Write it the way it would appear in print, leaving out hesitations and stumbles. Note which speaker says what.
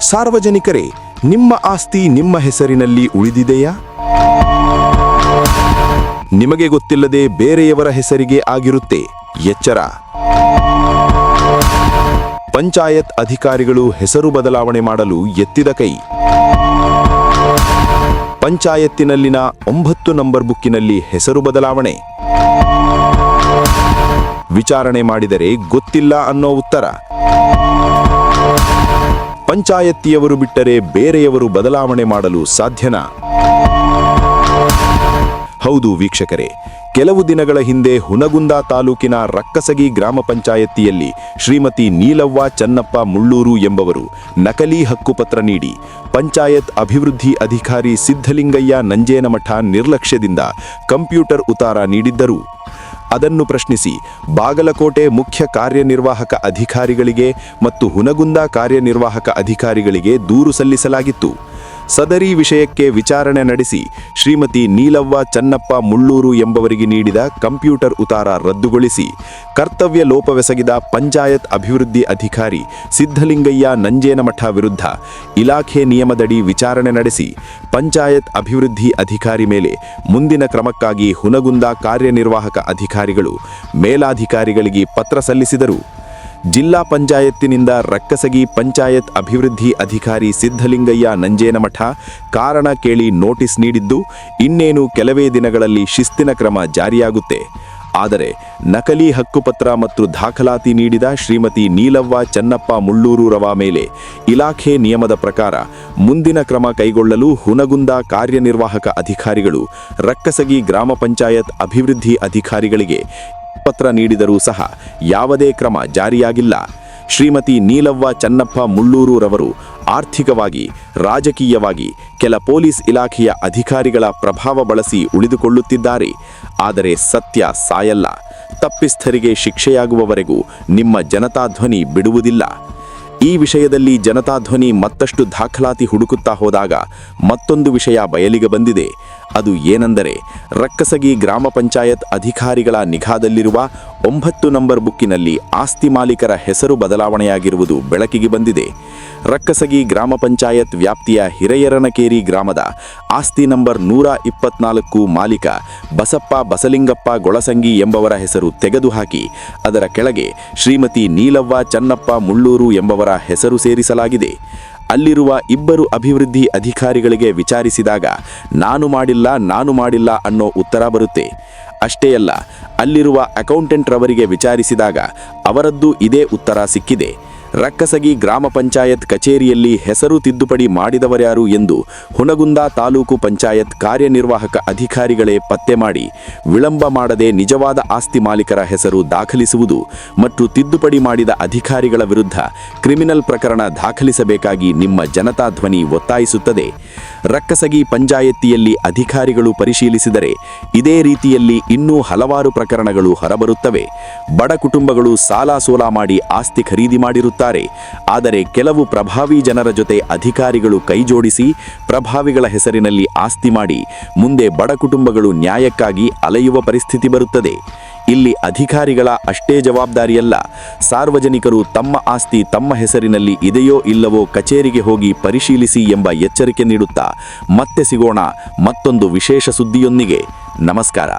Speaker 1: ಸಾರ್ವಜನಿಕರೇ, ನಿಮ್ಮ ಆಸ್ತಿ ನಿಮ್ಮ ಹೆಸರಿನಲ್ಲಿ ಉಳಿದಿದೆಯಾ? ನಿಮಗೆ ಗೊತ್ತಿಲ್ಲದೆ ಬೇರೆಯವರ ಹೆಸರಿಗೆ ಆಗಿರುತ್ತೆ. ಎಚ್ಚರ! ಪಂಚಾಯತ್ ಅಧಿಕಾರಿಗಳು ಹೆಸರು ಬದಲಾವಣೆ ಮಾಡಲು ಎತ್ತಿದ ಕೈ. ಪಂಚಾಯತ್ತಿನಲ್ಲಿನ 9 ನಂಬರ್ ಬುಕ್ಕಿನಲ್ಲಿ ಹೆಸರು ಬದಲಾವಣೆ. ವಿಚಾರಣೆ ಮಾಡಿದರೆ ಗೊತ್ತಿಲ್ಲ ಅನ್ನೋ ಉತ್ತರ. ಪಂಚಾಯತ್ತಿಯವರು ಬಿಟ್ಟರೆ ಬೇರೆಯವರು ಬದಲಾವಣೆ ಮಾಡಲು ಸಾಧ್ಯನಾ? ಹೌದು ವೀಕ್ಷಕರೇ, ಕೆಲವು ದಿನಗಳ ಹಿಂದೆ ಹುನಗುಂದ ತಾಲೂಕಿನ ರಕ್ಕಸಗಿ ಗ್ರಾಮ ಪಂಚಾಯತಿಯಲ್ಲಿ ಶ್ರೀಮತಿ ನೀಲವ್ವ ಚನ್ನಪ್ಪ ಮುಳ್ಳೂರು ಎಂಬವರು ನಕಲಿ ಹಕ್ಕುಪತ್ರ ನೀಡಿ ಪಂಚಾಯತ್ ಅಭಿವೃದ್ಧಿ ಅಧಿಕಾರಿ ಸಿದ್ಧಲಿಂಗಯ್ಯ ನಂಜೇನಮಠ ನಿರ್ಲಕ್ಷ್ಯದಿಂದ ಕಂಪ್ಯೂಟರ್ ಉತ್ತಾರ ನೀಡಿದ್ದರು. ಅದನ್ನು ಪ್ರಶ್ನಿಸಿ ಬಾಗಲಕೋಟೆ ಮುಖ್ಯ ಕಾರ್ಯನಿರ್ವಾಹಕ ಅಧಿಕಾರಿಗಳಿಗೆ ಮತ್ತು ಹುನಗುಂದ ಕಾರ್ಯನಿರ್ವಾಹಕ ಅಧಿಕಾರಿಗಳಿಗೆ ದೂರು ಸಲ್ಲಿಸಲಾಗಿತ್ತು. ಸದರಿ ವಿಷಯಕ್ಕೆ ವಿಚಾರಣೆ ನಡೆಸಿ ಶ್ರೀಮತಿ ನೀಲವ್ವ ಚನ್ನಪ್ಪ ಮುಳ್ಳೂರು ಎಂಬವರಿಗೆ ನೀಡಿದ ಕಂಪ್ಯೂಟರ್ ಉತ್ತಾರ ರದ್ದುಗೊಳಿಸಿ ಕರ್ತವ್ಯ ಲೋಪವೆಸಗಿದ ಪಂಚಾಯತ್ ಅಭಿವೃದ್ಧಿ ಅಧಿಕಾರಿ ಸಿದ್ಧಲಿಂಗಯ್ಯ ನಂಜೇನಮಠ ವಿರುದ್ಧ ಇಲಾಖೆ ನಿಯಮದಡಿ ವಿಚಾರಣೆ ನಡೆಸಿ ಪಂಚಾಯತ್ ಅಭಿವೃದ್ಧಿ ಅಧಿಕಾರಿ ಮೇಲೆ ಮುಂದಿನ ಕ್ರಮಕ್ಕಾಗಿ ಹುನಗುಂದ ಕಾರ್ಯನಿರ್ವಾಹಕ ಅಧಿಕಾರಿಗಳು ಮೇಲಾಧಿಕಾರಿಗಳಿಗೆ ಪತ್ರ ಸಲ್ಲಿಸಿದರು. ಜಿಲ್ಲಾ ಪಂಚಾಯತ್ತಿನಿಂದ ರಕ್ಕಸಗಿ ಪಂಚಾಯತ್ ಅಭಿವೃದ್ಧಿ ಅಧಿಕಾರಿ ಸಿದ್ಧಲಿಂಗಯ್ಯ ನಂಜೇನಮಠ ಕಾರಣ ಕೇಳಿ ನೋಟಿಸ್ ನೀಡಿದ್ದು, ಇನ್ನೇನು ಕೆಲವೇ ದಿನಗಳಲ್ಲಿ ಶಿಸ್ತಿನ ಕ್ರಮ ಜಾರಿಯಾಗುತ್ತೆ. ಆದರೆ ನಕಲಿ ಹಕ್ಕುಪತ್ರ ಮತ್ತು ದಾಖಲಾತಿ ನೀಡಿದ ಶ್ರೀಮತಿ ನೀಲವ್ವ ಚನ್ನಪ್ಪ ಮುಳ್ಳೂರುರವ ಮೇಲೆ ಇಲಾಖೆ ನಿಯಮದ ಪ್ರಕಾರ ಮುಂದಿನ ಕ್ರಮ ಕೈಗೊಳ್ಳಲು ಹುನಗುಂದ ಕಾರ್ಯನಿರ್ವಾಹಕ ಅಧಿಕಾರಿಗಳು ರಕ್ಕಸಗಿ ಗ್ರಾಮ ಪಂಚಾಯತ್ ಅಭಿವೃದ್ಧಿ ಅಧಿಕಾರಿಗಳಿಗೆ ಪತ್ರ ನೀಡಿದರೂ ಸಹ ಯಾವುದೇ ಕ್ರಮ ಜಾರಿಯಾಗಿಲ್ಲ. ಶ್ರೀಮತಿ ನೀಲವ್ವ ಚನ್ನಪ್ಪ ಮುಳ್ಳೂರುರವರು ಆರ್ಥಿಕವಾಗಿ, ರಾಜಕೀಯವಾಗಿ ಕೆಲ ಪೊಲೀಸ್ ಇಲಾಖೆಯ ಅಧಿಕಾರಿಗಳ ಪ್ರಭಾವ ಬಳಸಿ ಉಳಿದುಕೊಳ್ಳುತ್ತಿದ್ದಾರೆ. ಆದರೆ ಸತ್ಯ ಸಾಯಲ್ಲ. ತಪ್ಪಿಸ್ಥರಿಗೆ ಶಿಕ್ಷೆಯಾಗುವವರೆಗೂ ನಿಮ್ಮ ಜನತಾಧ್ವನಿ ಬಿಡುವುದಿಲ್ಲ. ಈ ವಿಷಯದಲ್ಲಿ ಜನತಾಧ್ವನಿ ಮತ್ತಷ್ಟು ದಾಖಲಾತಿ ಹುಡುಕುತ್ತಾ ಹೋದಾಗ ಮತ್ತೊಂದು ವಿಷಯ ಬಯಲಿಗೆ ಬಂದಿದೆ. ಅದು ಏನೆಂದರೆ, ರಕ್ಕಸಗಿ ಗ್ರಾಮ ಪಂಚಾಯತ್ ಅಧಿಕಾರಿಗಳ ನಿಗಾದಲ್ಲಿರುವ 9 ನಂಬರ್ ಬುಕ್ಕಿನಲ್ಲಿ ಆಸ್ತಿ ಮಾಲೀಕರ ಹೆಸರು ಬದಲಾವಣೆಯಾಗಿರುವುದು ಬೆಳಕಿಗೆ ಬಂದಿದೆ. ರಕ್ಕಸಗಿ ಗ್ರಾಮ ಪಂಚಾಯತ್ ವ್ಯಾಪ್ತಿಯ ಹಿರೇಯರನಕೇರಿ ಗ್ರಾಮದ ಆಸ್ತಿ ನಂಬರ್ 124 ಮಾಲೀಕ ಬಸಪ್ಪ ಬಸಲಿಂಗಪ್ಪ ಗೊಳಸಂಗಿ ಎಂಬವರ ಹೆಸರು ತೆಗೆದುಹಾಕಿ ಅದರ ಕೆಳಗೆ ಶ್ರೀಮತಿ ನೀಲವ್ವ ಚನ್ನಪ್ಪ ಮುಳ್ಳೂರು ಎಂಬವರ ಹೆಸರು ಸೇರಿಸಲಾಗಿದೆ. ಅಲ್ಲಿರುವ 2 ಅಭಿವೃದ್ಧಿ ಅಧಿಕಾರಿಗಳಿಗೆ ವಿಚಾರಿಸಿದಾಗ ನಾನು ಮಾಡಿಲ್ಲ ಅನ್ನೋ ಉತ್ತರ ಬರುತ್ತೆ. ಅಷ್ಟೇ ಅಲ್ಲ, ಅಲ್ಲಿರುವ ಅಕೌಂಟೆಂಟ್ ರವರಿಗೆ ವಿಚಾರಿಸಿದಾಗ ಅವರದ್ದು ಇದೇ ಉತ್ತರ ಸಿಕ್ಕಿದೆ. ರಕ್ಕಸಗಿ ಗ್ರಾಮ ಪಂಚಾಯತ್ ಕಚೇರಿಯಲ್ಲಿ ಹೆಸರು ತಿದ್ದುಪಡಿ ಮಾಡಿದವರ್ಯಾರು ಎಂದು ಹುನಗುಂದ ತಾಲೂಕು ಪಂಚಾಯತ್ ಕಾರ್ಯನಿರ್ವಾಹಕ ಅಧಿಕಾರಿಗಳೇ ಪತ್ತೆ ಮಾಡಿ ವಿಳಂಬ ಮಾಡದೆ ನಿಜವಾದ ಆಸ್ತಿ ಮಾಲೀಕರ ಹೆಸರು ದಾಖಲಿಸುವುದು ಮತ್ತು ತಿದ್ದುಪಡಿ ಮಾಡಿದ ಅಧಿಕಾರಿಗಳ ವಿರುದ್ಧ ಕ್ರಿಮಿನಲ್ ಪ್ರಕರಣ ದಾಖಲಿಸಬೇಕಾಗಿ ನಿಮ್ಮ ಜನತಾಧ್ವನಿ ಒತ್ತಾಯಿಸುತ್ತದೆ. ರಕ್ಕಸಗಿ ಪಂಚಾಯತಿಯಲ್ಲಿ ಅಧಿಕಾರಿಗಳು ಪರಿಶೀಲಿಸಿದರೆ ಇದೇ ರೀತಿಯಲ್ಲಿ ಇನ್ನೂ ಹಲವಾರು ಪ್ರಕರಣಗಳು ಹೊರಬರುತ್ತವೆ. ಬಡ ಕುಟುಂಬಗಳು ಸಾಲ ಸೋಲ ಮಾಡಿ ಆಸ್ತಿ ಖರೀದಿ ಮಾಡಿರುತ್ತಾರೆ. ಆದರೆ ಕೆಲವು ಪ್ರಭಾವಿ ಜನರ ಜೊತೆ ಅಧಿಕಾರಿಗಳು ಕೈಜೋಡಿಸಿ ಪ್ರಭಾವಿಗಳ ಹೆಸರಿನಲ್ಲಿ ಆಸ್ತಿ ಮಾಡಿ ಮುಂದೆ ಬಡ ಕುಟುಂಬಗಳು ನ್ಯಾಯಕ್ಕಾಗಿ ಅಲೆಯುವ ಪರಿಸ್ಥಿತಿ ಬರುತ್ತದೆ. ಇಲ್ಲಿ ಅಧಿಕಾರಿಗಳ ಅಷ್ಟೇ ಜವಾಬ್ದಾರಿಯಲ್ಲ, ಸಾರ್ವಜನಿಕರು ತಮ್ಮ ಆಸ್ತಿ ತಮ್ಮ ಹೆಸರಿನಲ್ಲಿ ಇದೆಯೋ ಇಲ್ಲವೋ ಕಚೇರಿಗೆ ಹೋಗಿ ಪರಿಶೀಲಿಸಿ ಎಂಬ ಎಚ್ಚರಿಕೆ ನೀಡುತ್ತಾ ಮತ್ತೆ ಸಿಗೋಣ ಮತ್ತೊಂದು ವಿಶೇಷ ಸುದ್ದಿಯೊಂದಿಗೆ. ನಮಸ್ಕಾರ.